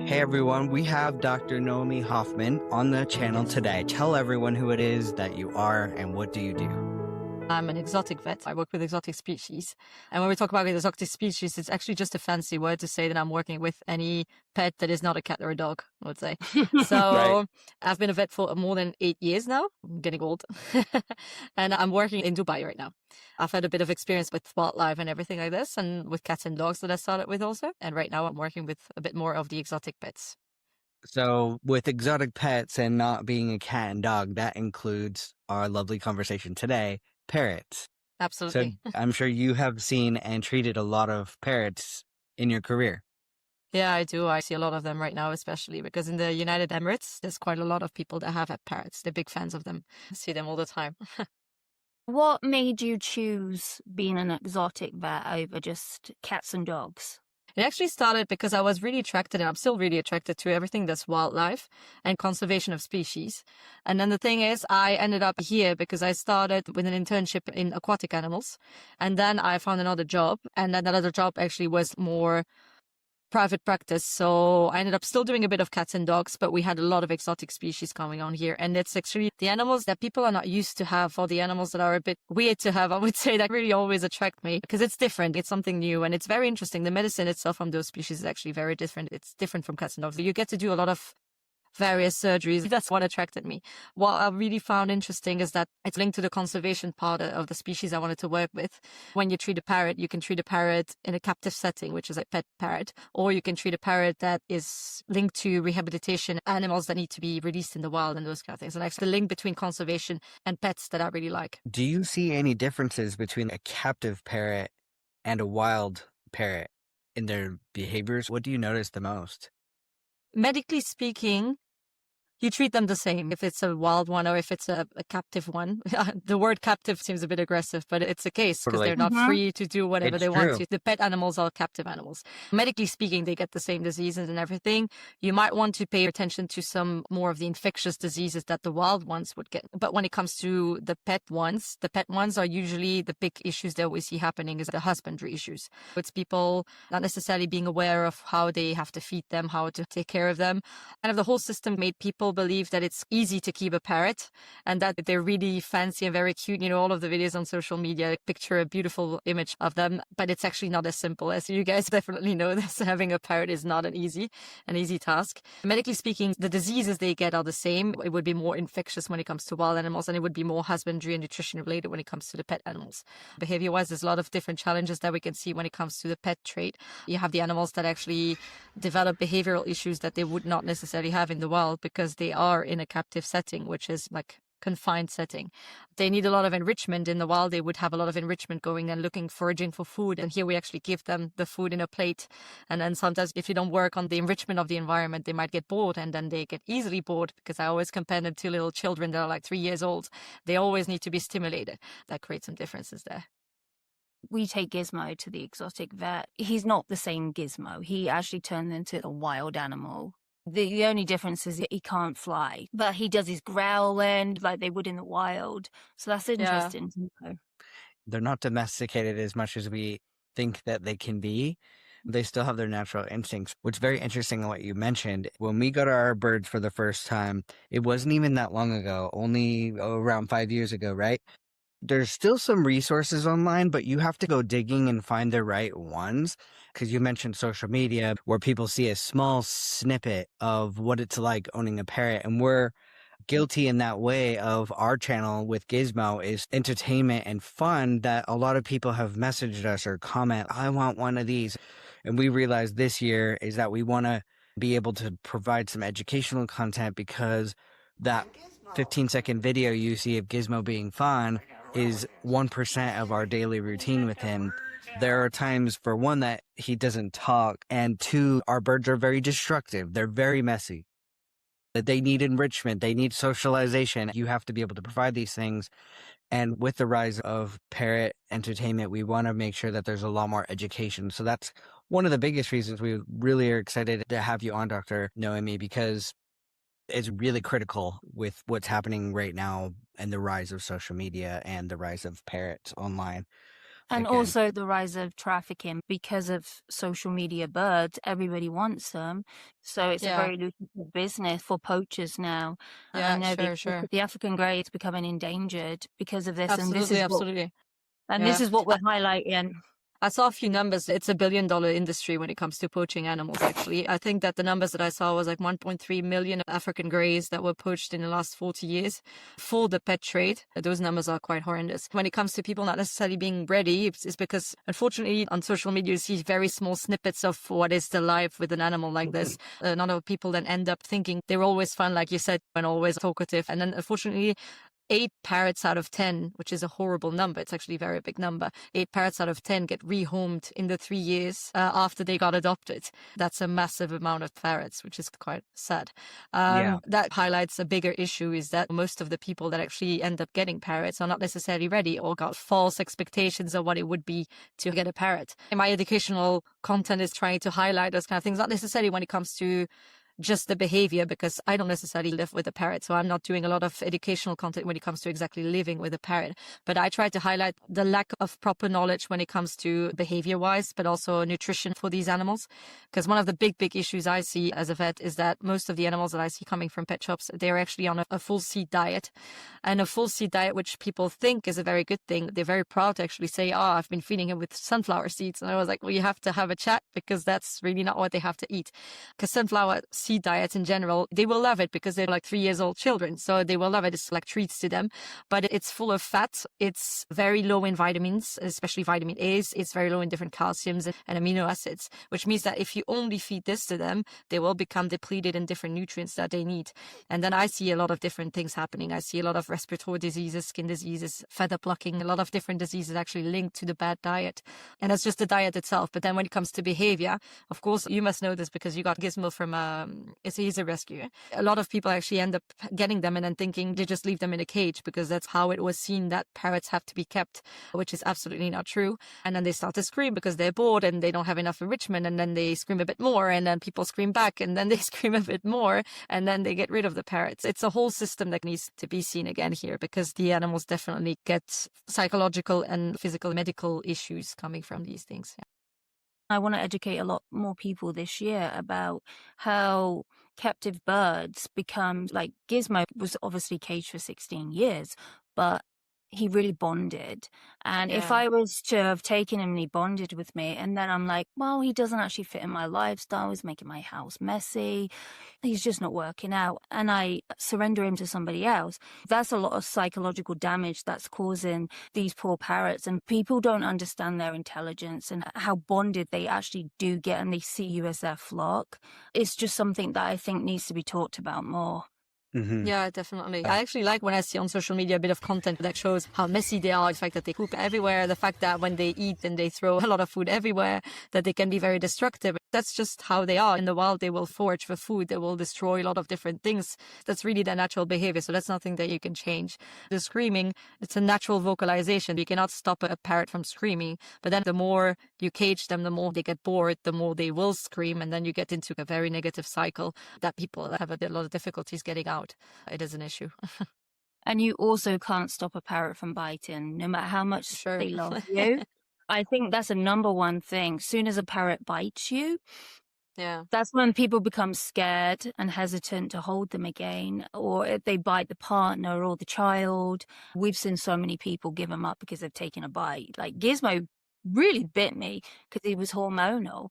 Hey everyone, we have Dr. Noémie Hoffman on the channel today. Tell everyone who it is, that you are, and what do you do? I'm an exotic vet. I work with exotic species. And when we talk about exotic species, it's actually just a fancy word to say that I'm working with any pet that is not a cat or a dog, I would say. Right. So I've been a vet for more than 8 years now. I'm getting old. And I'm working in Dubai right now. I've had a bit of experience with wildlife and everything like this, and with cats and dogs that I started with also. And right now I'm working with a bit more of the exotic pets. So with exotic pets and not being a cat and dog, that includes our lovely conversation today, parrots. So Absolutely. I'm sure you have seen and treated a lot of parrots in your career. Yeah, I do. I see a lot of them right now, especially because in the United Emirates, there's quite a lot of people that have parrots. They're big fans of them. I see them all the time. What made you choose being an exotic vet over just cats and dogs? It actually started because I was really attracted, and I'm still really attracted to everything that's wildlife and conservation of species. And then the thing is, I ended up here because I started with an internship in aquatic animals. And then I found another job, and then that other job actually was more private practice. So I ended up still doing a bit of cats and dogs, but we had a lot of exotic species coming on here. And it's actually the animals that people are not used to have, or the animals that are a bit weird to have, I would say, that really always attract me because it's different. It's something new and it's very interesting. The medicine itself from those species is actually very different. It's different from cats and dogs. You get to do a lot of various surgeries. That's what attracted me. What I really found interesting is that it's linked to the conservation part of the species I wanted to work with. When you treat a parrot, you can treat a parrot in a captive setting, which is a pet parrot, or you can treat a parrot that is linked to rehabilitation, animals that need to be released in the wild and those kind of things. And actually the link between conservation and pets that I really like. Do you see any differences between a captive parrot and a wild parrot in their behaviors? What do you notice the most? Medically speaking, you treat them the same if it's a wild one or if it's a captive one. The word captive seems a bit aggressive, but it's the case because they're not free to do whatever It's they want true. to. The pet animals are captive animals. Medically speaking, they get the same diseases and everything. You might want to pay attention to some more of the infectious diseases that the wild ones would get. But when it comes to the pet ones are usually the big issues that we see happening is the husbandry issues. It's people not necessarily being aware of how they have to feed them, how to take care of them. And if the whole system made people believe that it's easy to keep a parrot and that they're really fancy and very cute. You know, all of the videos on social media picture a beautiful image of them, but it's actually not as simple as you guys definitely know this. Having a parrot is not an easy task. Medically speaking, the diseases they get are the same. It would be more infectious when it comes to wild animals, and it would be more husbandry and nutrition related when it comes to the pet animals. Behavior wise, there's a lot of different challenges that we can see when it comes to the pet trait. You have the animals that actually develop behavioral issues that they would not necessarily have in the wild because they are in a captive setting, which is like confined setting. They need a lot of enrichment. In the wild, they would have a lot of enrichment going and looking, foraging for food. And here we actually give them the food in a plate. And then sometimes if you don't work on the enrichment of the environment, they might get bored, and then they get easily bored because I always compare them to little children that are like 3 years old. They always need to be stimulated. That creates some differences there. We take Gizmo to the exotic vet. He's not the same Gizmo. He actually turned into a wild animal. The only difference is that he can't fly, but he does his growling like they would in the wild. So that's interesting to know. They're not domesticated as much as we think that they can be. They still have their natural instincts, which is very interesting what you mentioned. When we got our birds for the first time, it wasn't even that long ago, only around 5 years ago, right? There's still some resources online, but you have to go digging and find the right ones. Because you mentioned social media where people see a small snippet of what it's like owning a parrot. And we're guilty in that way of our channel with Gizmo is entertainment and fun that a lot of people have messaged us or comment, I want one of these. And we realized this year is that we want to be able to provide some educational content because that 15-second video you see of Gizmo being fun is 1% of our daily routine with him. There are times, for one, that he doesn't talk, and two, our birds are very destructive. They're very messy. That they need enrichment, they need socialization. You have to be able to provide these things. And with the rise of parrot entertainment, we want to make sure that there's a lot more education. So that's one of the biggest reasons we really are excited to have you on, Dr. Noémie, because it's really critical with what's happening right now and the rise of social media and the rise of parrots online. And again. also the rise of trafficking because of social media birds. Everybody wants them. So it's a Yeah. very lucrative business for poachers now. And I Yeah, know sure. the African grey is becoming endangered because of this. Absolutely, absolutely. And Yeah. this is what we're highlighting. I saw a few numbers. It's $1 billion industry when it comes to poaching animals, actually. I think that the numbers that I saw was like 1.3 million African greys that were poached in the last 40 years for the pet trade. Those numbers are quite horrendous. When it comes to people not necessarily being ready, it's because, unfortunately, on social media, you see very small snippets of what is the life with an animal like this. A lot of people then end up thinking they're always fun, like you said, and always talkative. And then, unfortunately, 8 parrots out of 10, which is a horrible number. It's actually a very big number. 8 parrots out of 10 get rehomed in the 3 years after they got adopted. That's a massive amount of parrots, which is quite sad. Yeah. That highlights a bigger issue is that most of the people that actually end up getting parrots are not necessarily ready or got false expectations of what it would be to get a parrot. And my educational content is trying to highlight those kind of things, not necessarily when it comes to just the behavior, because I don't necessarily live with a parrot, so I'm not doing a lot of educational content when it comes to exactly living with a parrot. But I try to highlight the lack of proper knowledge when it comes to behavior-wise, but also nutrition for these animals. Because one of the big issues I see as a vet is that most of the animals that I see coming from pet shops, they're actually on a full seed diet. And a full seed diet, which people think is a very good thing, they're very proud to actually say, oh, I've been feeding him with sunflower seeds. And I was like, well, you have to have a chat, because that's really not what they have to eat. Because sunflower seed diets in general, they will love it because they're like 3 years old children. So they will love it. It's like treats to them. But it's full of fat. It's very low in vitamins, especially vitamin A's. It's very low in different calciums and amino acids, which means that if you only feed this to them, they will become depleted in different nutrients that they need. And then I see a lot of different things happening. I see a lot of respiratory diseases, skin diseases, feather plucking, a lot of different diseases actually linked to the bad diet. And that's just the diet itself. But then when it comes to behavior, of course, you must know this because you got Gizmo from he's a rescue. A lot of people actually end up getting them and then thinking they just leave them in a cage because that's how it was seen that parrots have to be kept, which is absolutely not true. And then they start to scream because they're bored and they don't have enough enrichment, and then they scream a bit more, and then people scream back, and then they scream a bit more, and then they get rid of the parrots. It's a whole system that needs to be seen again here, because the animals definitely get psychological and physical medical issues coming from these things. Yeah. I want to educate a lot more people this year about how captive birds become, like Gizmo was obviously caged for 16 years, but he really bonded. And if Yeah. I was to have taken him and he bonded with me, and then I'm like, well, he doesn't actually fit in my lifestyle, he's making my house messy, he's just not working out, and I surrender him to somebody else, that's a lot of psychological damage that's causing these poor parrots. And people don't understand their intelligence and how bonded they actually do get, and they see you as their flock. It's just something that I think needs to be talked about more. Mm-hmm. Yeah, definitely. I actually like when I see on social media a bit of content that shows how messy they are, the fact that they poop everywhere, the fact that when they eat and they throw a lot of food everywhere, that they can be very destructive. That's just how they are. In the wild, they will forage for food. They will destroy a lot of different things. That's really their natural behavior. So that's nothing that you can change. The screaming, it's a natural vocalization. You cannot stop a parrot from screaming. But then the more you cage them, the more they get bored, the more they will scream. And then you get into a very negative cycle that people have a lot of difficulties getting out. It is an issue. And you also can't stop a parrot from biting, no matter how much Sure. they love you. I think that's a number one thing. Soon as a parrot bites you, Yeah. that's when people become scared and hesitant to hold them again, or if they bite the partner or the child. We've seen so many people give them up because they've taken a bite. Like Gizmo really bit me because he was hormonal.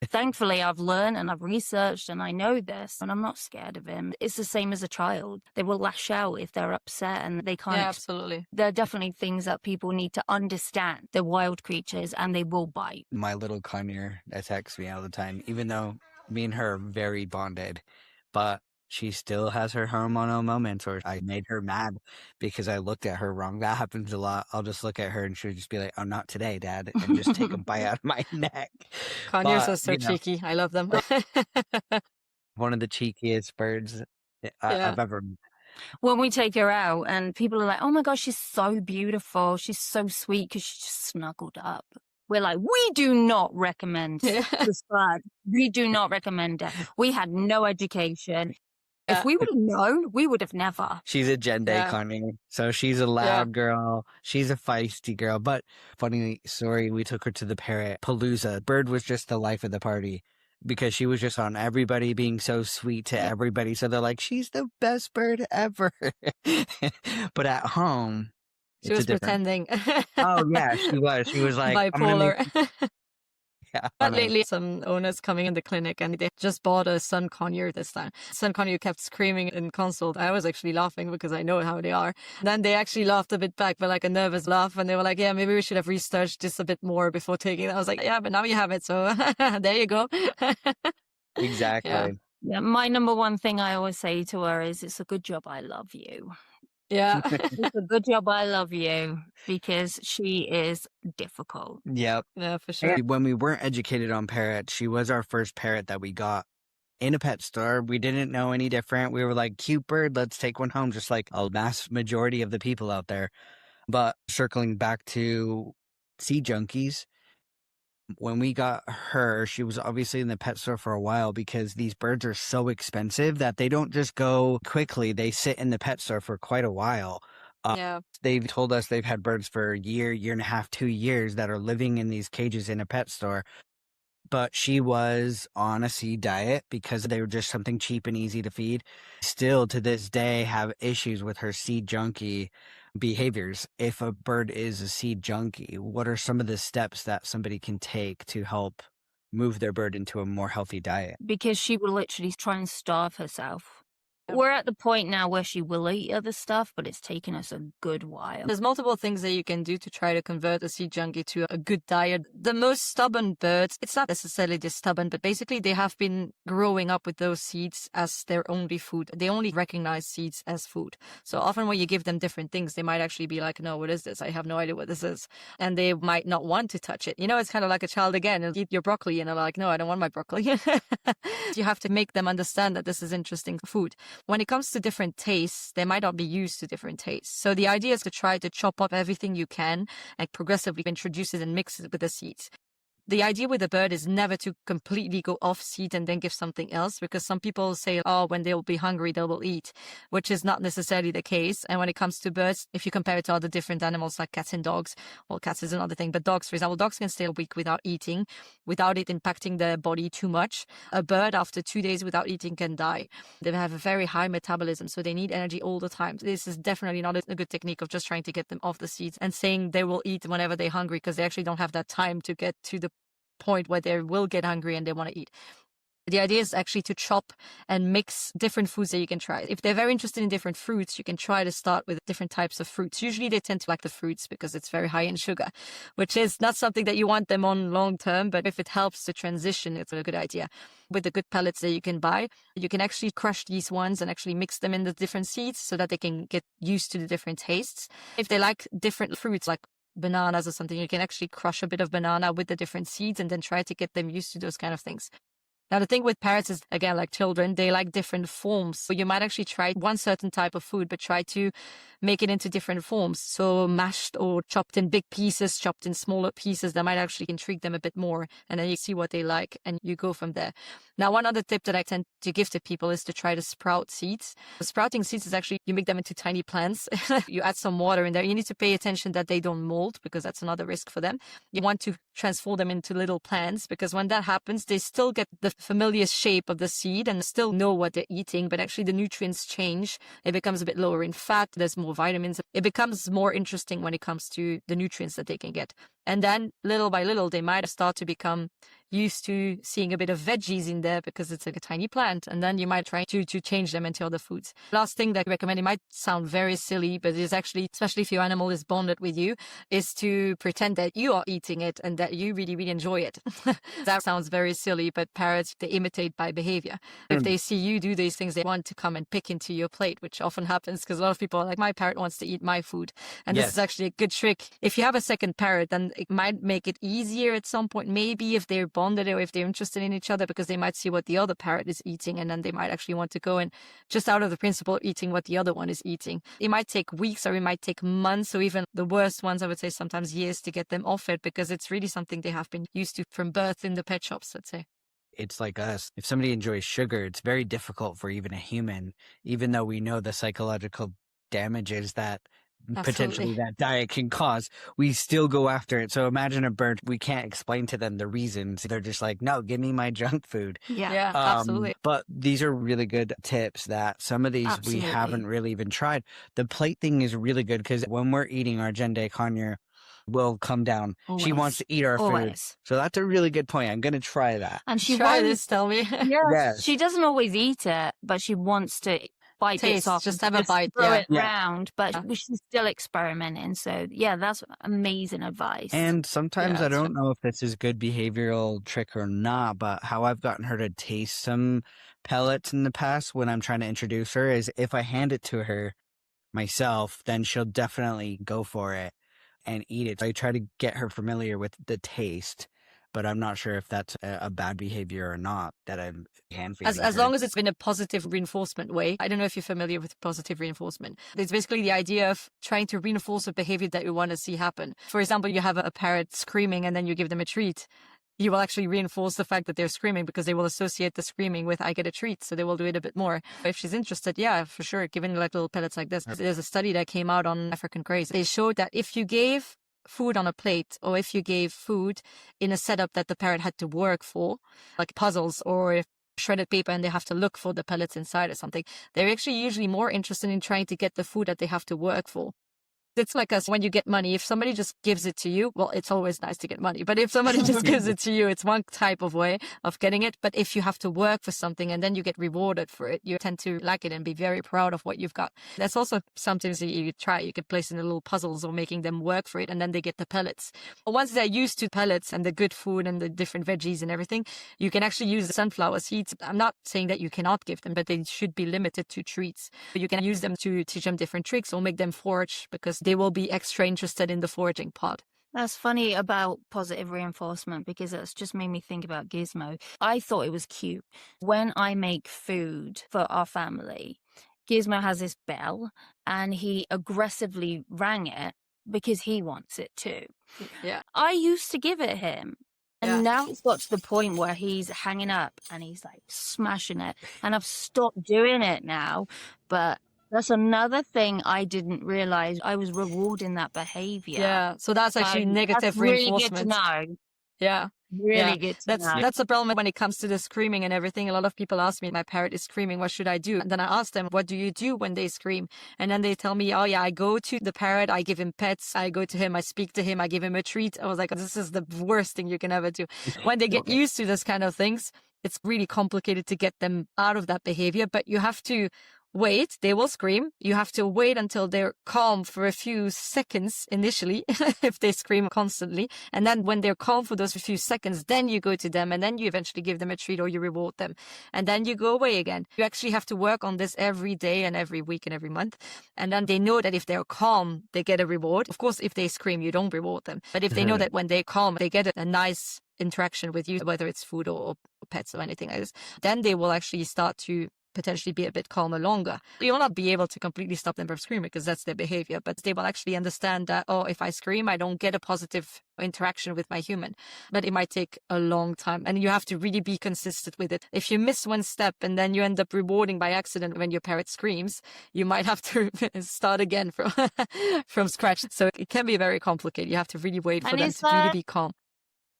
Thankfully, I've learned and I've researched and I know this, and I'm not scared of him. It's the same as a child. They will lash out if they're upset and they can't. Yeah, absolutely. There are definitely things that people need to understand. They're wild creatures and they will bite. My little conure attacks me all the time, even though me and her are very bonded, but she still has her hormonal moments, or I made her mad because I looked at her wrong. That happens a lot. I'll just look at her and she'll just be like, "Oh, not today, Dad," and just take a bite out of my neck. Conures But, are so cheeky. I love them. one of the cheekiest birds Yeah. I've ever. When we take her out and people are like, oh my gosh, she's so beautiful, she's so sweet because she's just snuggled up. We're like, we do not recommend this bird. We do not recommend it. We had no education. If we would have known, we would have never. She's a Gen Day Yeah. Connie. So she's a loud girl. She's a feisty girl. But funny story, we took her to the Parrot Palooza. Bird was just the life of the party because she was just on everybody being so sweet to everybody. So they're like, she's the best bird ever. But at home, She was pretending. Oh, yeah, she was. She was like, I'm going to Bipolar. make... Yeah, But lately, some owners coming in the clinic and they just bought a sun conure this time. Sun conure kept screaming in consult. I was actually laughing because I know how they are. Then they actually laughed a bit back, but like a nervous laugh. And they were like, yeah, maybe we should have researched this a bit more before taking it. I was like, yeah, but now you have it. So there you go. Exactly. Yeah, my number one thing I always say to her is, it's a good job I love you. Yeah. It's a good job I love you, because she is difficult. Yep. Yeah, for sure. When we weren't educated on parrots, she was our first parrot that we got in a pet store. We didn't know any different. We were like, cute bird, let's take one home, just like a mass majority of the people out there. But circling back to sea junkies, when we got her, she was obviously in the pet store for a while because these birds are so expensive that they don't just go quickly. They sit in the pet store for quite a while. Yeah. They've told us they've had birds for a year, year and a half, 2 years that are living in these cages in a pet store. But she was on a seed diet because they were just something cheap and easy to feed. Still to this day have issues with her seed junkie behaviors. If a bird is a seed junkie, what are some of the steps that somebody can take to help move their bird into a more healthy diet? Because she will literally try and starve herself. Yeah. We're at the point now where she will eat other stuff, but it's taken us a good while. There's multiple things that you can do to try to convert a sea junkie to a good diet. The most stubborn birds, it's not necessarily just stubborn, but basically they have been growing up with those seeds as their only food. They only recognize seeds as food. So often when you give them different things, they might actually be like, no, what is this? I have no idea what this is. And they might not want to touch it. You know, it's kind of like a child again. It'll eat your broccoli and they're like, no, I don't want my broccoli. You have to make them understand that this is interesting food. When it comes to different tastes, they might not be used to different tastes. So the idea is to try to chop up everything you can and progressively introduce it and mix it with the seeds. The idea with a bird is never to completely go off seed and then give something else, because some people say, oh, when they'll be hungry, they will eat, which is not necessarily the case. And when it comes to birds, if you compare it to other different animals like cats and dogs, well, cats is another thing, but dogs, for example, dogs can stay a week without eating, without it impacting their body too much. A bird, after 2 days without eating, can die. They have a very high metabolism, so they need energy all the time. This is definitely not a good technique of just trying to get them off the seeds and saying they will eat whenever they're hungry, because they actually don't have that time to get to the point where they will get hungry and they want to eat. The idea is actually to chop and mix different foods that you can try. If they're very interested in different fruits, you can try to start with different types of fruits. Usually they tend to like the fruits because it's very high in sugar, which is not something that you want them on long term, but if it helps to transition, it's a good idea. With the good pellets that you can buy, you can actually crush these ones and actually mix them in the different seeds so that they can get used to the different tastes. If they like different fruits, like bananas or something, you can actually crush a bit of banana with the different seeds and then try to get them used to those kind of things. Now, the thing with parrots is, again, like children, they like different forms. So you might actually try one certain type of food, but try to make it into different forms. So mashed or chopped in big pieces, chopped in smaller pieces, that might actually intrigue them a bit more. And then you see what they like and you go from there. Now, one other tip that I tend to give to people is to try to sprout seeds. Sprouting seeds is actually, you make them into tiny plants. You add some water in there. You need to pay attention that they don't mold, because that's another risk for them. You want to transform them into little plants, because when that happens, they still get the familiar shape of the seed and still know what they're eating, but actually the nutrients change. It becomes a bit lower in fat. There's more vitamins. It becomes more interesting when it comes to the nutrients that they can get. And then little by little, they might start to become used to seeing a bit of veggies in there because it's like a tiny plant. And then you might try to change them into other foods. Last thing that I recommend, it might sound very silly, but it's actually, especially if your animal is bonded with you, is to pretend that you are eating it and that you really, really enjoy it. That sounds very silly, but parrots, they imitate by behavior. If they see you do these things, they want to come and pick into your plate, which often happens because a lot of people are like, my parrot wants to eat my food. And this is actually a good trick. If you have a second parrot, then it might make it easier at some point, maybe if they're bonded or if they're interested in each other, because they might see what the other parrot is eating, and then they might actually want to go and just out of the principle of eating what the other one is eating. It might take weeks or it might take months, or even the worst ones, I would say sometimes years, to get them off it, because it's really something they have been used to from birth in the pet shops, let's say. It's like us. If somebody enjoys sugar, it's very difficult for even a human, even though we know the psychological damages that potentially Absolutely. that diet can cause, we still go after it. So imagine a bird, we can't explain to them the reasons. They're just like, no, give me my junk food. Yeah, Yeah, absolutely. But these are really good tips that some of these we absolutely. haven't really even tried. The plate thing is really good because when we're eating, our Jende Conure will come down. She wants Always. to eat our food. Always. So that's a really good point. I'm going to try that. And she Try won't, this, tell me. yeah, Yes. she doesn't always eat it, but she wants to bite bits Taste, off, just and have a bite, throw yeah. it Yeah. round, but Yeah. she's still experimenting. So yeah, that's amazing advice. And sometimes Yeah, I it's don't true. know if this is good behavioral trick or not, but how I've gotten her to taste some pellets in the past when I'm trying to introduce her is if I hand it to her myself, then she'll definitely go for it and eat it. I try to get her familiar with the taste, but I'm not sure if that's a bad behavior or not that I'm hand feeding As her. long as it's been a positive reinforcement way. I don't know if you're familiar with positive reinforcement. It's basically the idea of trying to reinforce a behavior that you want to see happen. For example, you have a parrot screaming and then you give them a treat. You will actually reinforce the fact that they're screaming because they will associate the screaming with I get a treat. So they will do it a bit more. If she's interested, yeah, for sure. Giving like little pellets like this. There's a study that came out on African craze. They showed that if you gave food on a plate or if you gave food in a setup that the parrot had to work for, like puzzles or shredded paper and they have to look for the pellets inside or something, they're actually usually more interested in trying to get the food that they have to work for. It's like us when you get money. If somebody just gives it to you, well, it's always nice to get money. But if somebody just gives it to you, it's one type of way of getting it. But if you have to work for something and then you get rewarded for it, you tend to like it and be very proud of what you've got. That's also sometimes you try. You can place in the little puzzles or making them work for it and then they get the pellets. Once they're used to pellets and the good food and the different veggies and everything, you can actually use the sunflower seeds. I'm not saying that you cannot give them, but they should be limited to treats. You can use them to teach them different tricks or make them forage because they will be extra interested in the foraging part. That's funny about positive reinforcement because it's just made me think about Gizmo. I thought it was cute. When I make food for our family, Gizmo has this bell and he aggressively rang it because he wants it too. Yeah. I used to give it him. And Yeah. now it's got to the point where he's hanging up and he's like smashing it. And I've stopped doing it now. But that's another thing I didn't realize. I was rewarding that behavior. Yeah. So that's actually negative that's really reinforcement. good to know. Yeah. Really Yeah, good to know. that's the problem when it comes to the screaming and everything. A lot of people ask me, my parrot is screaming, what should I do? And then I ask them, what do you do when they scream? And then they tell me, oh yeah, I go to the parrot, I give him pets, I go to him, I speak to him, I give him a treat. I was like, this is the worst thing you can ever do. When they get used to this kind of things, it's really complicated to get them out of that behavior, but you have to wait. They will scream. You have to wait until they're calm for a few seconds initially, if they scream constantly. And then when they're calm for those few seconds, then you go to them and then you eventually give them a treat or you reward them. And then you go away again. You actually have to work on this every day and every week and every month. And then they know that if they're calm, they get a reward. Of course, if they scream, you don't reward them. But if they know that when they're calm, they get a nice interaction with you, whether it's food or pets or anything like this, then they will actually start to potentially be a bit calmer longer. You will not be able to completely stop them from screaming because that's their behavior, but they will actually understand that, oh, if I scream, I don't get a positive interaction with my human. But it might take a long time and you have to really be consistent with it. If you miss one step and then you end up rewarding by accident when your parrot screams, you might have to start again from scratch. So it can be very complicated. You have to really wait for them to really be calm.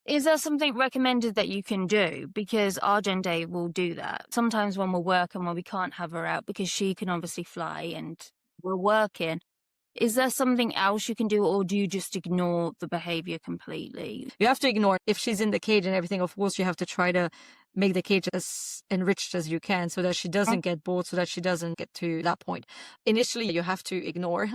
Is there something recommended that you can do? Because our Jende will do that. Sometimes when we're working, when we can't have her out because she can obviously fly and we're working. Is there something else you can do or do you just ignore the behavior completely? You have to ignore if she's in the cage and everything. Of course, you have to try to make the cage as enriched as you can so that she doesn't get bored, so that she doesn't get to that point. Initially, you have to ignore.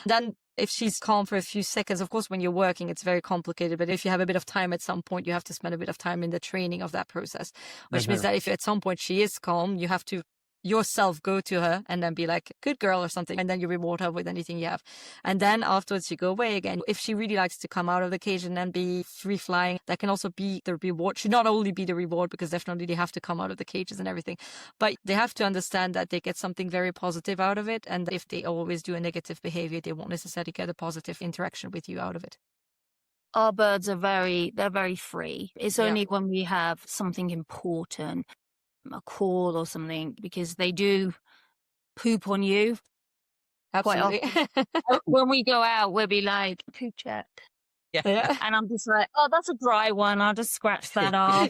Then if she's calm for a few seconds, of course, when you're working, it's very complicated. But if you have a bit of time at some point, you have to spend a bit of time in the training of that process, which means that if at some point she is calm, you have to yourself go to her and then be like, good girl or something. And then you reward her with anything you have. And then afterwards you go away again. If she really likes to come out of the cage and then be free flying, that can also be the reward. Should not only be the reward because definitely they have to come out of the cages and everything, but they have to understand that they get something very positive out of it. And if they always do a negative behavior, they won't necessarily get a positive interaction with you out of it. our birds are they're very free. It's Yeah. only when we have something important, a call or something, because they do poop on you quite Absolutely. often. When we go out, we'll be like, poop check. Yeah. Yeah. And I'm just like, oh, that's a dry one. I'll just scratch that off.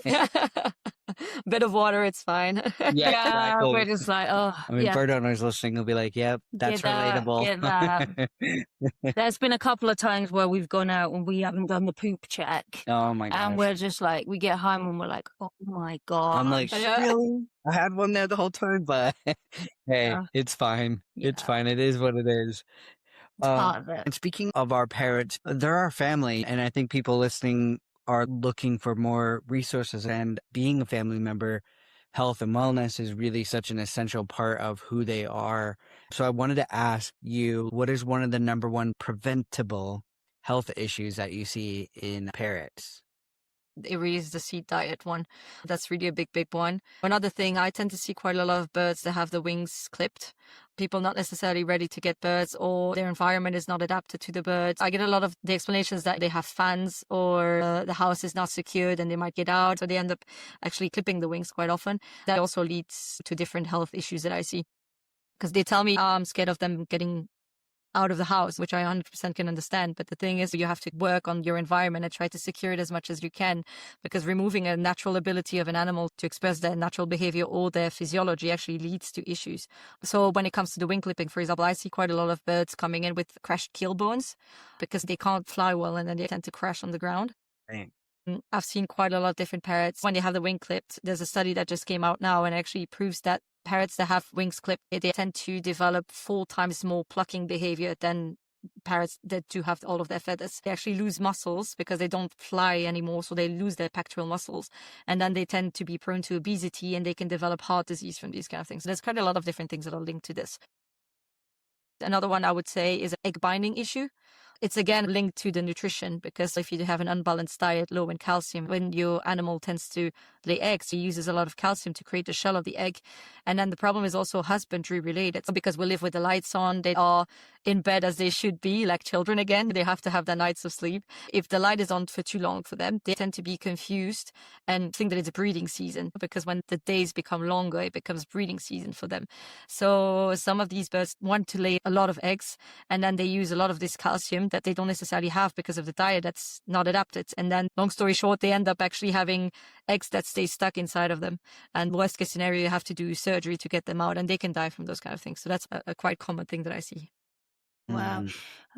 Bit of water, it's fine. Yeah, Yeah, we're exactly. just like, oh, I mean, yeah, bird owners listening will be like, yep, that's get that, relatable. get that. There's been a couple of times where we've gone out and we haven't done the poop check. Oh my And gosh. we're just like, we get home and we're like, oh my God. I'm like, Yeah. really? I had one there the whole time, but hey, Yeah. it's fine. It's Yeah. fine. It is what it is. It's part of it. And speaking of our parrots, they're our family. And I think people listening are looking for more resources. And being a family member, health and wellness is really such an essential part of who they are. So I wanted to ask you, what is one of the number one preventable health issues that you see in parrots? It really is the seed diet one. That's really a big one. Another thing, I tend to see quite a lot of birds that have the wings clipped. People not necessarily ready to get birds, or their environment is not adapted to the birds. I get a lot of the explanations that they have fans, or the house is not secured and they might get out. So they end up actually clipping the wings quite often. That also leads to different health issues that I see. Because they tell me, I'm scared of them getting out of the house, which I 100% can understand. But the thing is, you have to work on your environment and try to secure it as much as you can, because removing a natural ability of an animal to express their natural behavior or their physiology actually leads to issues. So when it comes to the wing clipping, for example, I see quite a lot of birds coming in with crashed keel bones because they can't fly well and then they tend to crash on the ground. Right. I've seen quite a lot of different parrots. When they have the wing clipped, there's a study that just came out now and actually proves that parrots that have wings clipped, they tend to develop 4 times more plucking behavior than parrots that do have all of their feathers. They actually lose muscles because they don't fly anymore, so they lose their pectoral muscles. And then they tend to be prone to obesity and they can develop heart disease from these kind of things. So there's quite a lot of different things that are linked to this. Another one I would say is an egg binding issue. It's again linked to the nutrition, because if you have an unbalanced diet, low in calcium, when your animal tends to lay eggs, it uses a lot of calcium to create the shell of the egg. And then the problem is also husbandry related, because we live with the lights on. They are in bed as they should be, like children again. They have to have their nights of sleep. If the light is on for too long for them, they tend to be confused and think that it's a breeding season, because when the days become longer, it becomes breeding season for them. So some of these birds want to lay a lot of eggs, and then they use a lot of this calcium that they don't necessarily have because of the diet that's not adapted. And then, long story short, they end up actually having eggs that stay stuck inside of them. And worst case scenario, you have to do surgery to get them out, and they can die from those kind of things. So that's a quite common thing that I see. Wow. Mm.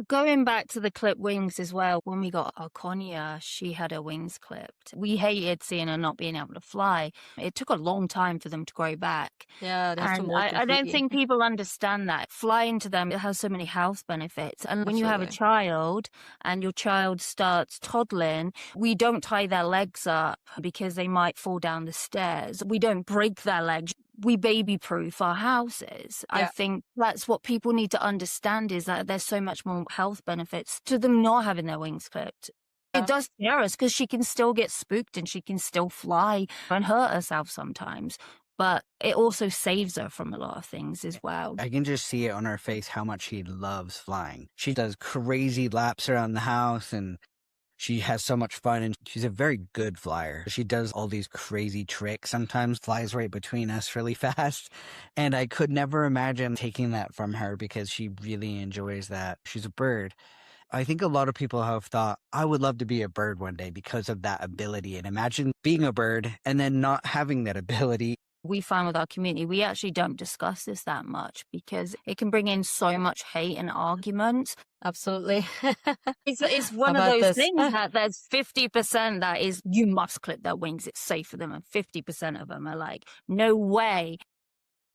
Going back to the clipped wings as well, when we got our Konya, she had her wings clipped. We hated seeing her not being able to fly. It took a long time for them to grow back. Yeah, they have to And molt I don't completely. think people understand that. Flying to them, it has so many health benefits. And when you have a Absolutely. child and your child starts toddling, we don't tie their legs up because they might fall down the stairs. We don't break their legs. We baby-proof our houses. I Yeah. think that's what people need to understand, is that there's so much more health benefits to them not having their wings clipped. Yeah. It does scare us because she can still get spooked and she can still fly and hurt herself sometimes. But it also saves her from a lot of things as well. I can just see it on her face how much she loves flying. She does crazy laps around the house and she has so much fun, and she's a very good flyer. She does all these crazy tricks, sometimes flies right between us really fast. And I could never imagine taking that from her because she really enjoys that. She's a bird. I think a lot of people have thought, I would love to be a bird one day because of that ability. And imagine being a bird and then not having that ability. We find with our community, we actually don't discuss this that much because it can bring in so much hate and argument. Absolutely. It's one How of about those this? things that there's 50% that is, you must clip their wings, it's safe for them, and 50% of them are like, no way.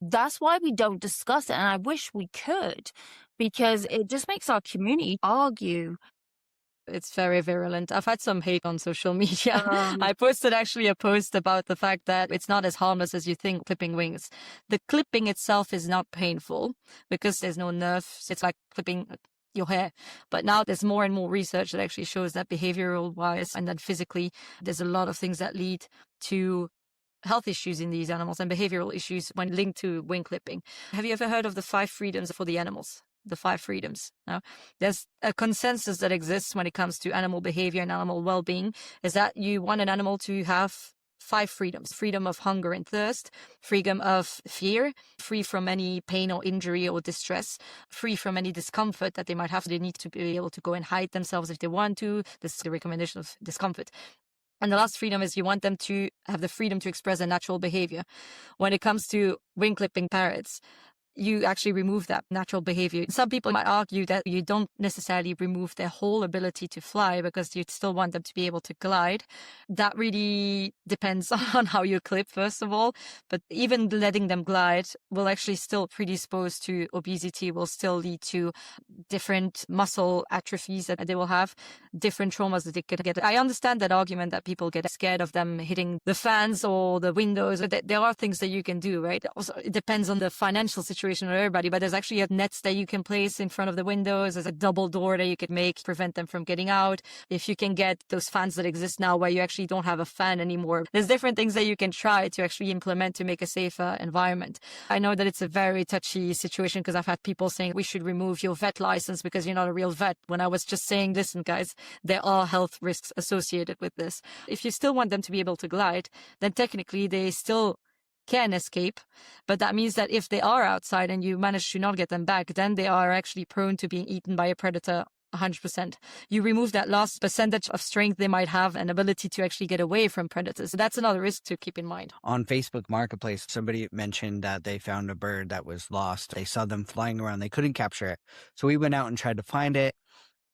That's why we don't discuss it, and I wish we could, because it just makes our community argue. It's very virulent. I've had some hate on social media. Um, I posted actually a post about the fact that it's not as harmless as you think, clipping wings. The clipping itself is not painful because there's no nerves. It's like clipping your hair. But now there's more and more research that actually shows that behavioral wise and then physically, there's a lot of things that lead to health issues in these animals and behavioral issues when linked to wing clipping. Have you ever heard of the 5 freedoms for the animals? the 5 freedoms. Now, there's a consensus that exists when it comes to animal behavior and animal well-being, is that you want an animal to have 5 freedoms: freedom of hunger and thirst, freedom of fear, free from any pain or injury or distress, free from any discomfort that they might have. They need to be able to go and hide themselves if they want to. This is the recommendation of discomfort. And the last freedom is you want them to have the freedom to express their natural behavior. When it comes to wing clipping parrots, you actually remove that natural behavior. Some people might argue that you don't necessarily remove their whole ability to fly because you still want them to be able to glide. That really depends on how you clip, first of all. But even letting them glide will actually still predispose to obesity, will still lead to different muscle atrophies that they will have, different traumas that they could get. I understand that argument that people get scared of them hitting the fans or the windows. There are things that you can do, right? Also, it depends on the financial situation of everybody, but there's actually nets that you can place in front of the windows. There's a double door that you could make to prevent them from getting out. If you can get those fans that exist now where you actually don't have a fan anymore, there's different things that you can try to actually implement to make a safer environment. I know that it's a very touchy situation because I've had people saying we should remove your vet license because you're not a real vet, when I was just saying, listen guys, there are health risks associated with this. If you still want them to be able to glide, then technically they still can escape, but that means that if they are outside and you manage to not get them back, then they are actually prone to being eaten by a predator 100%. You remove that last percentage of strength they might have and ability to actually get away from predators. So that's another risk to keep in mind. On Facebook Marketplace, somebody mentioned that they found a bird that was lost. They saw them flying around. They couldn't capture it. So we went out and tried to find it,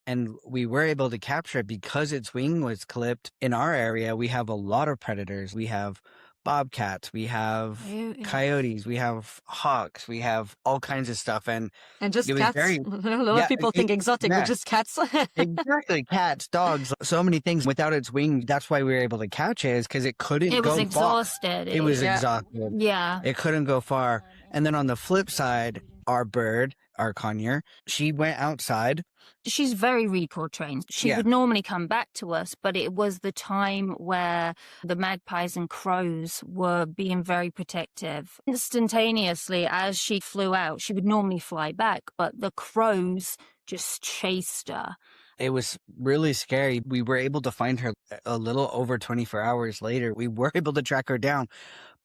and we were able to capture it because its wing was clipped. In our area, we have a lot of predators. We have bobcats, we have coyotes, we have hawks, we have all kinds of stuff. And just it was cats. very, A lot of people think exotic, but just cats. Exactly. Cats, dogs, so many things. Without its wing, that's why we were able to catch it, is because it couldn't go far. It was exhausted. It was exhausted. Yeah. It couldn't go far. And then on the flip side, our bird, our conure, she went outside. She's very recall trained. She would normally come back to us, but it was the time where the magpies and crows were being very protective. Instantaneously, as she flew out, she would normally fly back, but the crows just chased her. It was really scary. We were able to find her a little over 24 hours later. We were able to track her down.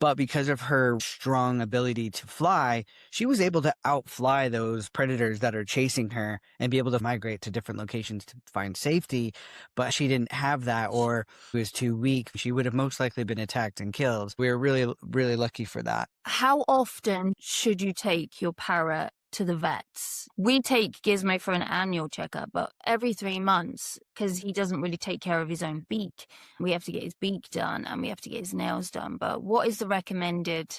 But because of her strong ability to fly, she was able to outfly those predators that are chasing her and be able to migrate to different locations to find safety. But she didn't have that, or was too weak. She would have most likely been attacked and killed. We were really, really lucky for that. How often should you take your parrot to the vets? We take Gizmo for an annual checkup, but every 3 months, because he doesn't really take care of his own beak. We have to get his beak done and we have to get his nails done. But what is the recommended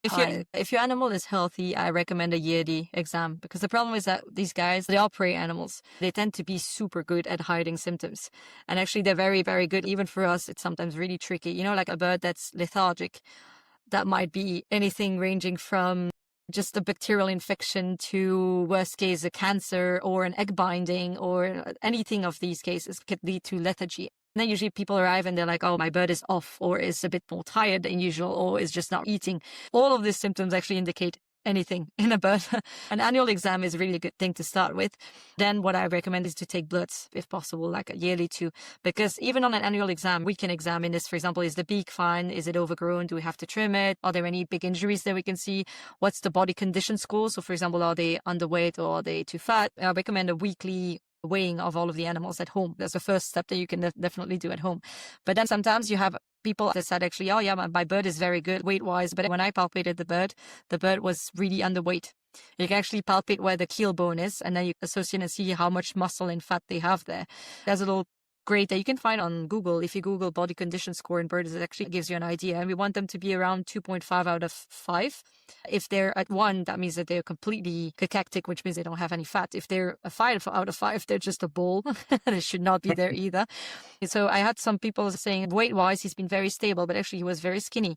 time? If your animal is healthy, I recommend a yearly exam, because the problem is that these guys, they are prey animals. They tend to be super good at hiding symptoms. And actually, they're very, very good. Even for us, it's sometimes really tricky. You know, like a bird that's lethargic, that might be anything ranging from just a bacterial infection to, worst case, a cancer or an egg binding, or anything of these cases could lead to lethargy. And then usually people arrive and they're like, oh, my bird is off, or is a bit more tired than usual, or is just not eating. All of these symptoms actually indicate anything in a bird. An annual exam is really a good thing to start with. Then what I recommend is to take bloods, if possible, like a yearly too, because even on an annual exam, we can examine this. For example, is the beak fine? Is it overgrown? Do we have to trim it? Are there any big injuries that we can see? What's the body condition score? So for example, are they underweight or are they too fat? I recommend a weekly weighing of all of the animals at home. That's the first step that you can definitely do at home. But then sometimes you have people that said, actually, oh yeah, my bird is very good weight-wise, but when I palpated the bird was really underweight. You can actually palpate where the keel bone is, and then you associate and see how much muscle and fat they have there. There's a little grade that you can find on Google. If you Google body condition score in birds, it actually gives you an idea. And we want them to be around 2.5 out of 5. If they're at 1, that means that they're completely cachectic, which means they don't have any fat. If they're a 5 out of 5, they're just a ball. They should not be there either. So I had some people saying weight-wise, he's been very stable, but actually he was very skinny.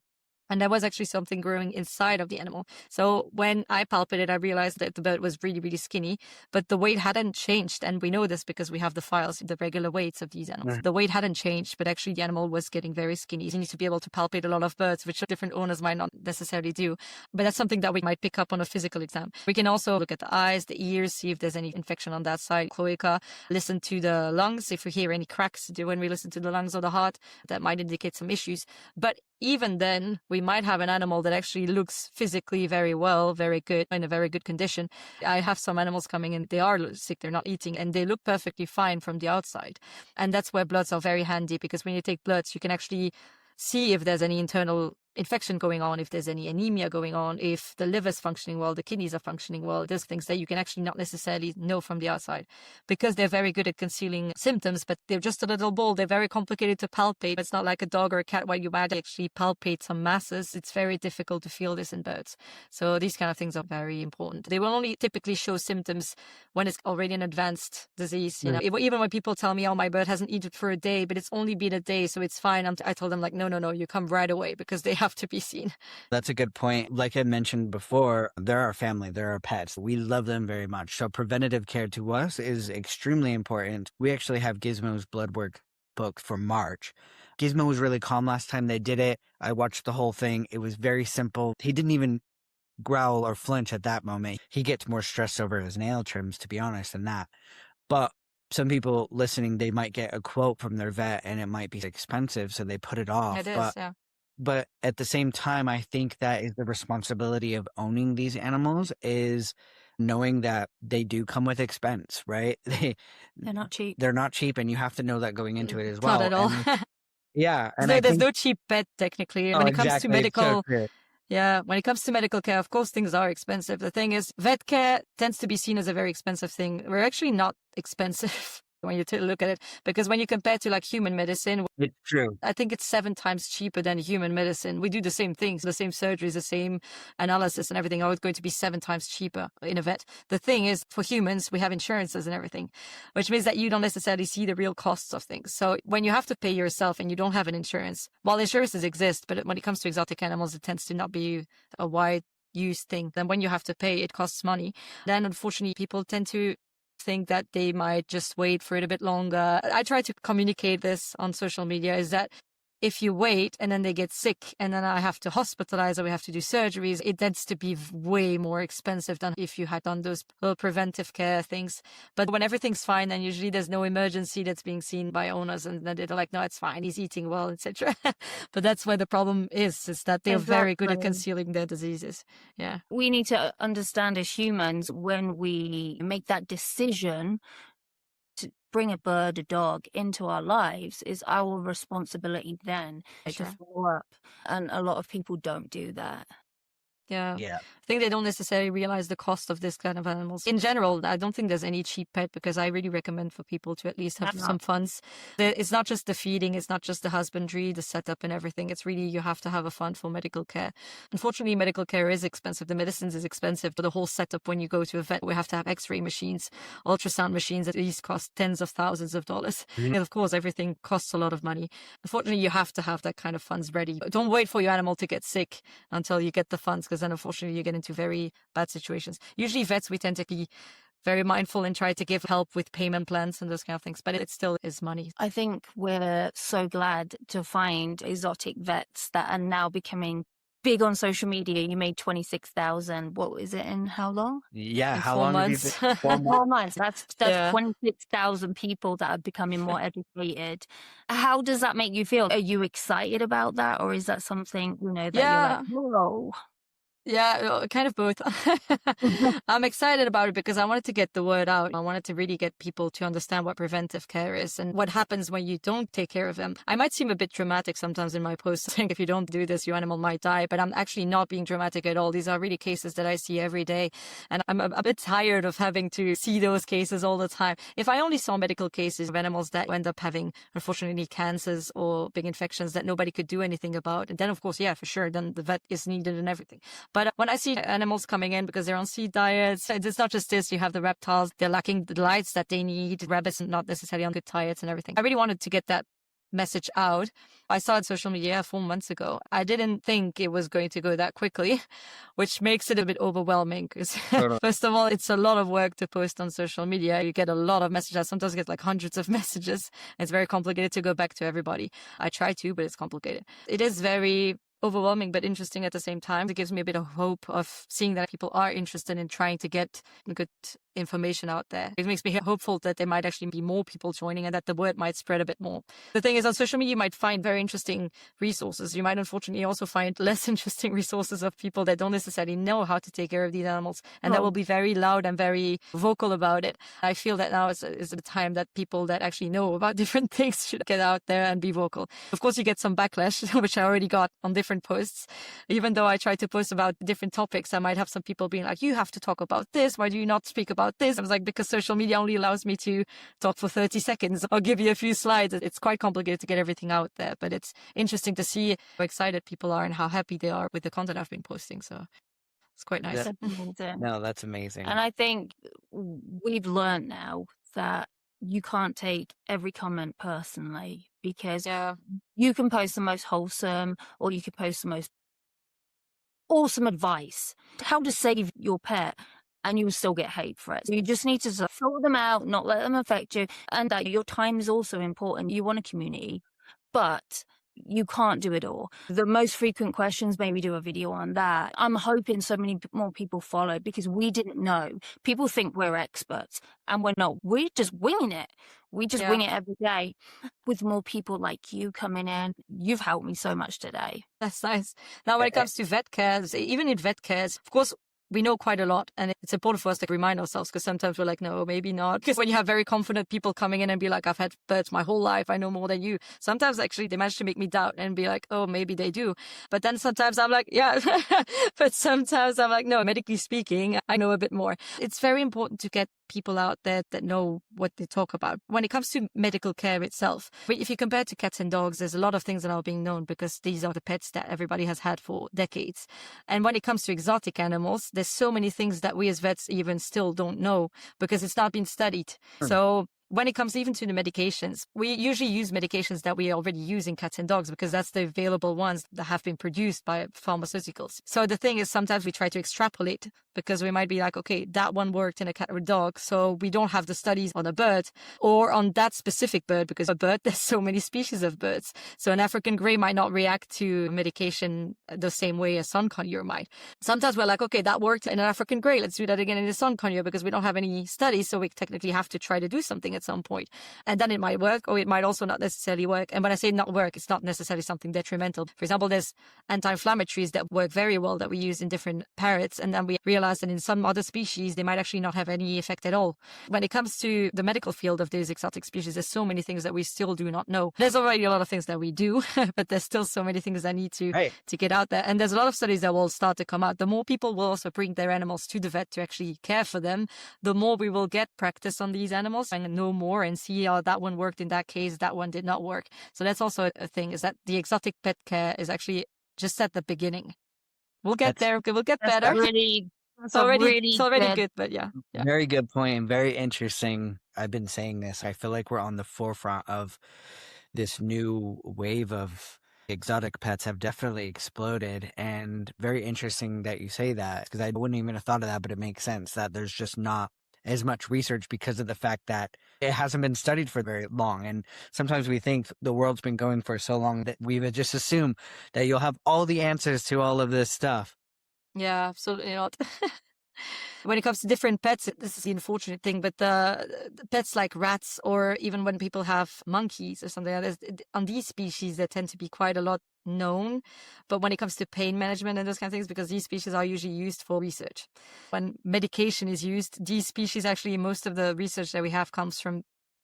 And there was actually something growing inside of the animal. So when I palpated, I realized that the bird was really, really skinny, but the weight hadn't changed. And we know this because we have the files, the regular weights of these animals. The weight hadn't changed, but actually the animal was getting very skinny. You need to be able to palpate a lot of birds, which different owners might not necessarily do. But that's something that we might pick up on a physical exam. We can also look at the eyes, the ears, see if there's any infection on that side, cloaca, listen to the lungs. If we hear any cracks when we listen to the lungs or the heart, that might indicate some issues. But even then, we might have an animal that actually looks physically very well, very good, in a very good condition. I have some animals coming in, they are sick, they're not eating, and they look perfectly fine from the outside. And that's where bloods are very handy, because when you take bloods, you can actually see if there's any internal infection going on, if there's any anemia going on, if the liver's functioning well, the kidneys are functioning well. There's things that you can actually not necessarily know from the outside, because they're very good at concealing symptoms, but they're just a little ball. They're very complicated to palpate. It's not like a dog or a cat where you might actually palpate some masses. It's very difficult to feel this in birds. So these kind of things are very important. They will only typically show symptoms when it's already an advanced disease. You know, even when people tell me, oh, my bird hasn't eaten for a day, but it's only been a day, so it's fine. I told them, like, no, you come right away, because they have to be seen. That's a good point. Like I mentioned before, they're our family, they're our pets. We love them very much. So preventative care to us is extremely important. We actually have Gizmo's blood work book for March. Gizmo was really calm last time they did it. I watched the whole thing. It was very simple. He didn't even growl or flinch at that moment. He gets more stressed over his nail trims, to be honest, than that. But some people listening, they might get a quote from their vet and it might be expensive, so they put it off. It is, yeah. But at the same time, I think that is the responsibility of owning these animals, is knowing that they do come with expense, right? They're not cheap. They're not cheap, and you have to know that going into it as well. Not at all. Yeah. And there's no cheap pet, technically. When it comes to medical... So yeah, when it comes to medical care, of course, things are expensive. The thing is, vet care tends to be seen as a very expensive thing. We're actually not expensive when you look at it, because when you compare to like human medicine, it's true. I think it's 7 times cheaper than human medicine. We do the same things, the same surgeries, the same analysis and everything. It's going to be 7 times cheaper in a vet. The thing is, for humans, we have insurances and everything, which means that you don't necessarily see the real costs of things. So when you have to pay yourself and you don't have an insurance, while insurances exist, but when it comes to exotic animals, it tends to not be a wide used thing. Then when you have to pay, it costs money. Then unfortunately, people tend to think that they might just wait for it a bit longer. I try to communicate this on social media, is that if you wait and then they get sick and then I have to hospitalize or we have to do surgeries, it tends to be way more expensive than if you had done those little preventive care things. But when everything's fine, then usually there's no emergency that's being seen by owners, and then they're like, no, it's fine, he's eating well, etc. But that's where the problem is that they're very good at concealing their diseases. Yeah. We need to understand as humans, when we make that decision to bring a bird, a dog into our lives, is our responsibility then to follow up. And a lot of people don't do that. Yeah. I think they don't necessarily realize the cost of this kind of animals. In general, I don't think there's any cheap pet, because I really recommend for people to at least have some funds. It's not just the feeding, it's not just the husbandry, the setup and everything. It's really, you have to have a fund for medical care. Unfortunately, medical care is expensive. The medicines is expensive, but the whole setup when you go to a vet, we have to have x-ray machines, ultrasound machines that these cost tens of thousands of dollars. And of course, everything costs a lot of money. Unfortunately, you have to have that kind of funds ready. Don't wait for your animal to get sick until you get the funds, because then unfortunately you get into very bad situations. Usually vets, we tend to be very mindful and try to give help with payment plans and those kind of things, but it still is money. I think we're so glad to find exotic vets that are now becoming big on social media. You made 26,000. What is it in how long? Yeah, in how 4 long months. have you been? 4 months. That's 26,000 people that are becoming more educated. How does that make you feel? Are you excited about that, or is that something, that you're like, whoa? Yeah, kind of both. I'm excited about it because I wanted to get the word out. I wanted to really get people to understand what preventive care is and what happens when you don't take care of them. I might seem a bit dramatic sometimes in my posts, saying if you don't do this, your animal might die, but I'm actually not being dramatic at all. These are really cases that I see every day, and I'm a bit tired of having to see those cases all the time. If I only saw medical cases of animals that end up having, unfortunately, cancers or big infections that nobody could do anything about, and then, of course, yeah, for sure, then the vet is needed and everything. But when I see animals coming in because they're on seed diets, it's not just this. You have the reptiles, they're lacking the lights that they need. Rabbits are not necessarily on good diets and everything. I really wanted to get that message out. I saw it on social media 4 months ago. I didn't think it was going to go that quickly, which makes it a bit overwhelming because Totally. first of all, it's a lot of work to post on social media. You get a lot of messages. I sometimes get like hundreds of messages. It's very complicated to go back to everybody. I try to, but it's complicated. It is very overwhelming but interesting at the same time. It gives me a bit of hope of seeing that people are interested in trying to get good information out there. It makes me hopeful that there might actually be more people joining and that the word might spread a bit more. The thing is, on social media, you might find very interesting resources. You might unfortunately also find less interesting resources of people that don't necessarily know how to take care of these animals and that will be very loud and very vocal about it. I feel that now is a time that people that actually know about different things should get out there and be vocal. Of course, you get some backlash, which I already got on different posts. Even though I try to post about different topics, I might have some people being like, you have to talk about this. Why do you not speak about this? I was like, because social media only allows me to talk for 30 seconds. I'll give you a few slides. It's quite complicated to get everything out there, but it's interesting to see how excited people are and how happy they are with the content I've been posting. So it's quite nice. That- no, that's amazing. And I think we've learned now that you can't take every comment personally because you can post the most wholesome or you can post the most awesome advice, how to save your pet, and you will still get hate for it. So you just need to filter them out, not let them affect you. And that your time is also important. You want a community, but you can't do it all. The most frequent questions, maybe do a video on that. I'm hoping so many more people follow because we didn't know. People think we're experts and we're not. We're just winging it. We just wing it every day. With more people like you coming in, you've helped me so much today. That's nice. Now, when it comes to vet cares, even in vet cares, of course, we know quite a lot, and it's important for us to remind ourselves because sometimes we're like, no, maybe not. Because when you have very confident people coming in and be like, I've had birds my whole life, I know more than you. Sometimes actually they manage to make me doubt and be like, oh, maybe they do. But then sometimes I'm like, yeah. But sometimes I'm like, no, medically speaking, I know a bit more. It's very important to get people out there that know what they talk about. When it comes to medical care itself, if you compare to cats and dogs, there's a lot of things that are being known because these are the pets that everybody has had for decades. And when it comes to exotic animals, there's so many things that we as vets even still don't know because it's not been studied. So when it comes even to the medications, we usually use medications that we already use in cats and dogs because that's the available ones that have been produced by pharmaceuticals. So the thing is, sometimes we try to extrapolate because we might be like, okay, that one worked in a cat or dog, so we don't have the studies on a bird or on that specific bird because a bird, there's so many species of birds. So an African grey might not react to medication the same way a sun conure might. Sometimes we're like, okay, that worked in an African grey, let's do that again in a sun conure because we don't have any studies, so we technically have to try to do something at some point. And then it might work or it might also not necessarily work. And when I say not work, it's not necessarily something detrimental. For example, there's anti-inflammatories that work very well that we use in different parrots. And then we realize that in some other species, they might actually not have any effect at all. When it comes to the medical field of these exotic species, there's so many things that we still do not know. There's already a lot of things that we do, but there's still so many things that need to get out there. And there's a lot of studies that will start to come out. The more people will also bring their animals to the vet to actually care for them, the more we will get practice on these animals and know more and see how that one worked in that case, that one did not work. So that's also a thing, is that the exotic pet care is actually just at the beginning. We'll get there. We'll get better. It's already good, but yeah. Very good point and very interesting. I've been saying this. I feel like we're on the forefront of this new wave of exotic pets have definitely exploded, and very interesting that you say that because I wouldn't even have thought of that, but it makes sense that there's just not as much research because of the fact that it hasn't been studied for very long. And sometimes we think the world's been going for so long that we would just assume that you'll have all the answers to all of this stuff. Yeah, absolutely not. When it comes to different pets, this is the unfortunate thing, but the pets like rats or even when people have monkeys or something like this, on these species, they tend to be quite a lot known. But when it comes to pain management and those kind of things, because these species are usually used for research. When medication is used, these species actually, most of the research that we have comes from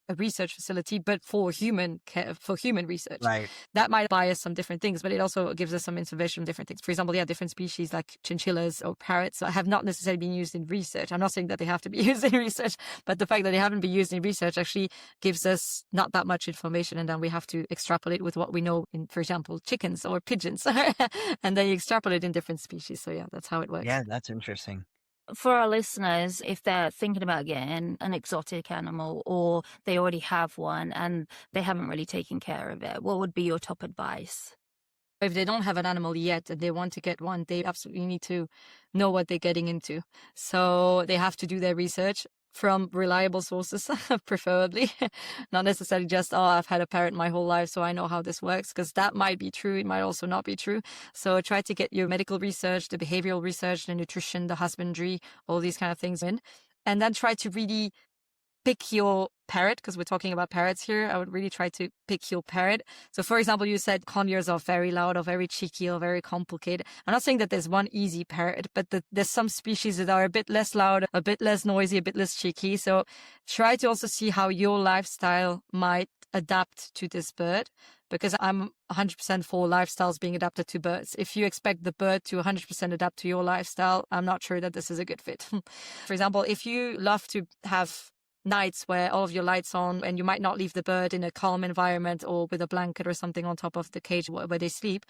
a research facility, but for human care, for human research. Right. That might bias some different things, but it also gives us some information on different things. For example, different species like chinchillas or parrots have not necessarily been used in research. I'm not saying that they have to be used in research, but the fact that they haven't been used in research actually gives us not that much information. And then we have to extrapolate with what we know in, for example, chickens or pigeons. And then you extrapolate in different species. So yeah, that's how it works. Yeah, that's interesting. For our listeners, if they're thinking about getting an exotic animal or they already have one and they haven't really taken care of it, what would be your top advice? If they don't have an animal yet and they want to get one, they absolutely need to know what they're getting into. So they have to do their research from reliable sources, preferably. Not necessarily just, oh, I've had a parrot my whole life, so I know how this works, because that might be true. It might also not be true. So try to get your medical research, the behavioral research, the nutrition, the husbandry, all these kind of things in. And then try to really pick your parrot, because we're talking about parrots here. I would really try to pick your parrot. So for example, you said conures are very loud or very cheeky or very complicated. I'm not saying that there's one easy parrot, but there's some species that are a bit less loud, a bit less noisy, a bit less cheeky. So try to also see how your lifestyle might adapt to this bird, because I'm 100% for lifestyles being adapted to birds. If you expect the bird to 100% adapt to your lifestyle, I'm not sure that this is a good fit. For example, if you love to have nights where all of your lights on and you might not leave the bird in a calm environment or with a blanket or something on top of the cage where they sleep,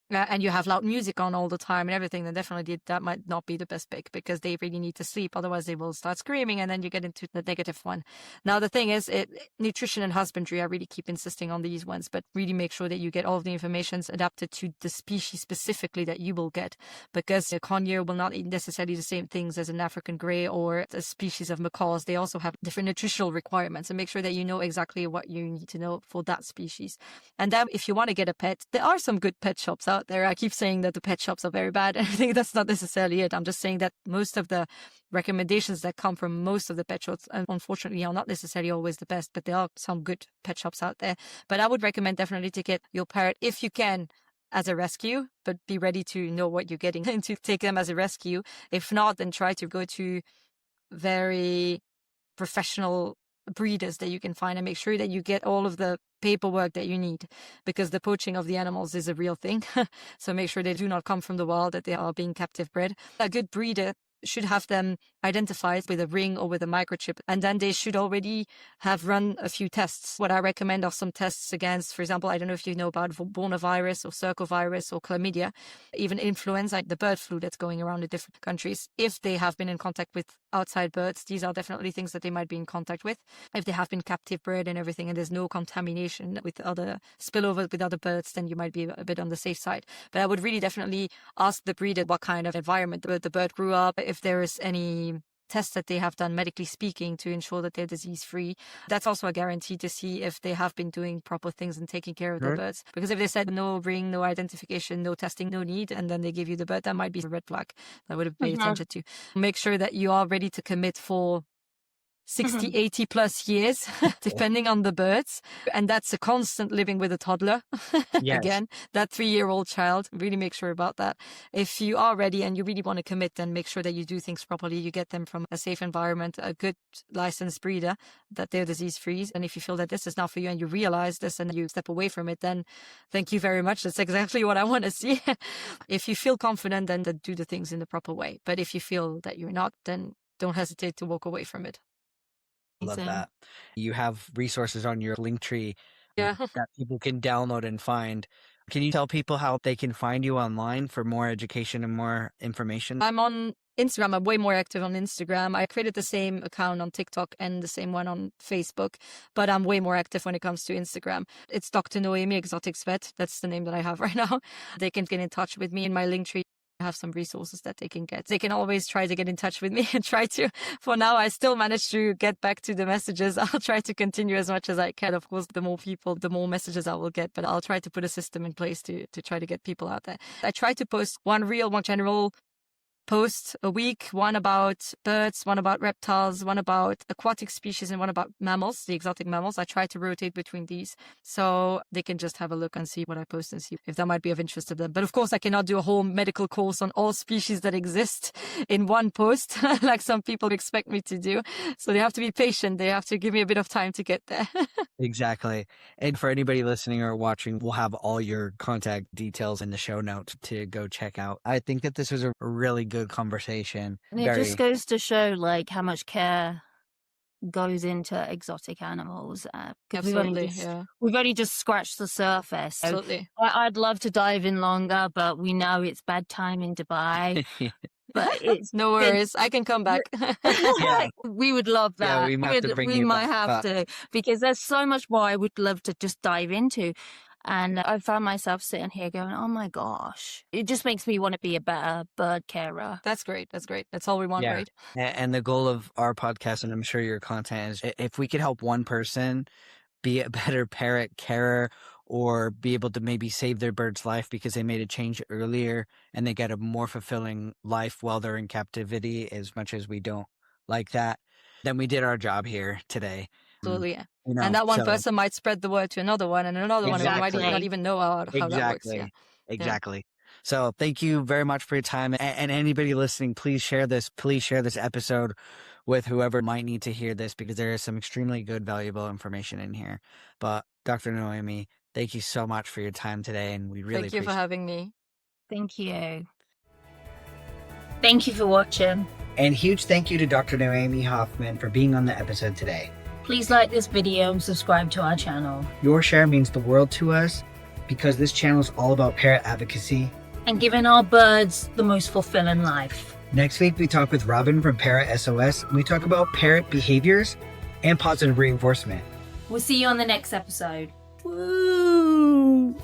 and you have loud music on all the time and everything, then definitely that might not be the best pick, because they really need to sleep. Otherwise, they will start screaming, and then you get into the negative one. Now, the thing is, nutrition and husbandry, I really keep insisting on these ones, but really make sure that you get all of the information adapted to the species specifically that you will get, because a conure will not eat necessarily the same things as an African grey or a species of macaws. They also have different nutritional requirements, and make sure that you know exactly what you need to know for that species. And then if you want to get a pet, there are some good pet shops out there. I keep saying that the pet shops are very bad. I think that's not necessarily it. I'm just saying that most of the recommendations that come from most of the pet shops, unfortunately, are not necessarily always the best, but there are some good pet shops out there. But I would recommend definitely to get your parrot, if you can, as a rescue, but be ready to know what you're getting and to take them as a rescue. If not, then try to go to very professional breeders that you can find, and make sure that you get all of the paperwork that you need, because the poaching of the animals is a real thing. So make sure they do not come from the wild, that they are being captive bred. A good breeder should have them identified with a ring or with a microchip, and then they should already have run a few tests. What I recommend are some tests against, for example, I don't know if you know about virus or circovirus or chlamydia, even influenza, like the bird flu that's going around in different countries. If they have been in contact with outside birds, these are definitely things that they might be in contact with. If they have been captive bred and everything, and there's no contamination with other spillover with other birds, then you might be a bit on the safe side. But I would really definitely ask the breeder what kind of environment the bird grew up, if there is any tests that they have done medically speaking to ensure that they're disease free. That's also a guarantee to see if they have been doing proper things and taking care of the birds. Because if they said no ring, no identification, no testing, no need, and then they give you the bird, that might be a red flag that would have paid attention to. Make sure that you are ready to commit for 60, 80 plus years, depending on the birds. And that's a constant living with a toddler. Yes. Again, that 3-year-old child, really make sure about that. If you are ready and you really want to commit, then make sure that you do things properly. You get them from a safe environment, a good licensed breeder, that they're disease free. And if you feel that this is not for you and you realize this and you step away from it, then thank you very much. That's exactly what I want to see. If you feel confident, then do the things in the proper way. But if you feel that you're not, then don't hesitate to walk away from it. Love that. You have resources on your link tree Yeah. that people can download and find. Can you tell people how they can find you online for more education and more information? I'm on Instagram. I'm way more active on Instagram. I created the same account on TikTok and the same one on Facebook, but I'm way more active when it comes to Instagram. It's Dr. Noémie Exotics Vet. That's the name that I have right now. They can get in touch with me in my link tree. I have some resources that they can get. They can always try to get in touch with me and try to. For now, I still manage to get back to the messages. I'll try to continue as much as I can. Of course, the more people, the more messages I will get, but I'll try to put a system in place to try to get people out there. I try to post one real, one general post a week, one about birds, one about reptiles, one about aquatic species, and one about mammals, the exotic mammals. I try to rotate between these so they can just have a look and see what I post and see if that might be of interest to them. But of course, I cannot do a whole medical course on all species that exist in one post like some people expect me to do. So they have to be patient. They have to give me a bit of time to get there. Exactly. And for anybody listening or watching, we'll have all your contact details in the show notes to go check out. I think that this was a really good conversation. And it just goes to show like how much care goes into exotic animals. Absolutely, we've only just scratched the surface. So absolutely. I'd love to dive in longer, but we know it's bad time in Dubai. But it's No worries. I can come back. Yeah. we would love Yeah, that. we might have to bring We you might back, have to, because there's so much more I would love to just dive into. And I found myself sitting here going, oh my gosh, it just makes me want to be a better bird carer. That's great. That's great. That's all we want, Yeah. right? And the goal of our podcast, and I'm sure your content, is if we could help one person be a better parrot carer, or be able to maybe save their bird's life because they made a change earlier and they get a more fulfilling life while they're in captivity, as much as we don't like that, then we did our job here today. Absolutely. Yeah. You know, And that one so person might spread the word to another one and another one, and we might not exactly, even know how that works. Yeah. exactly. So thank you very much for your time. And anybody listening, please share this episode with whoever might need to hear this, because there is some extremely good, valuable information in here. But Dr. Noémie, thank you so much for your time today, and we really Thank you for appreciate it. having me. Thank you. Thank you for watching. And huge thank you to Dr. Noémie Hoffman for being on the episode today. Please like this video and subscribe to our channel. Your share means the world to us, because this channel is all about parrot advocacy and giving our birds the most fulfilling life. Next week, we talk with Robin from Parrot SOS, and we talk about parrot behaviors and positive reinforcement. We'll see you on the next episode. Woo!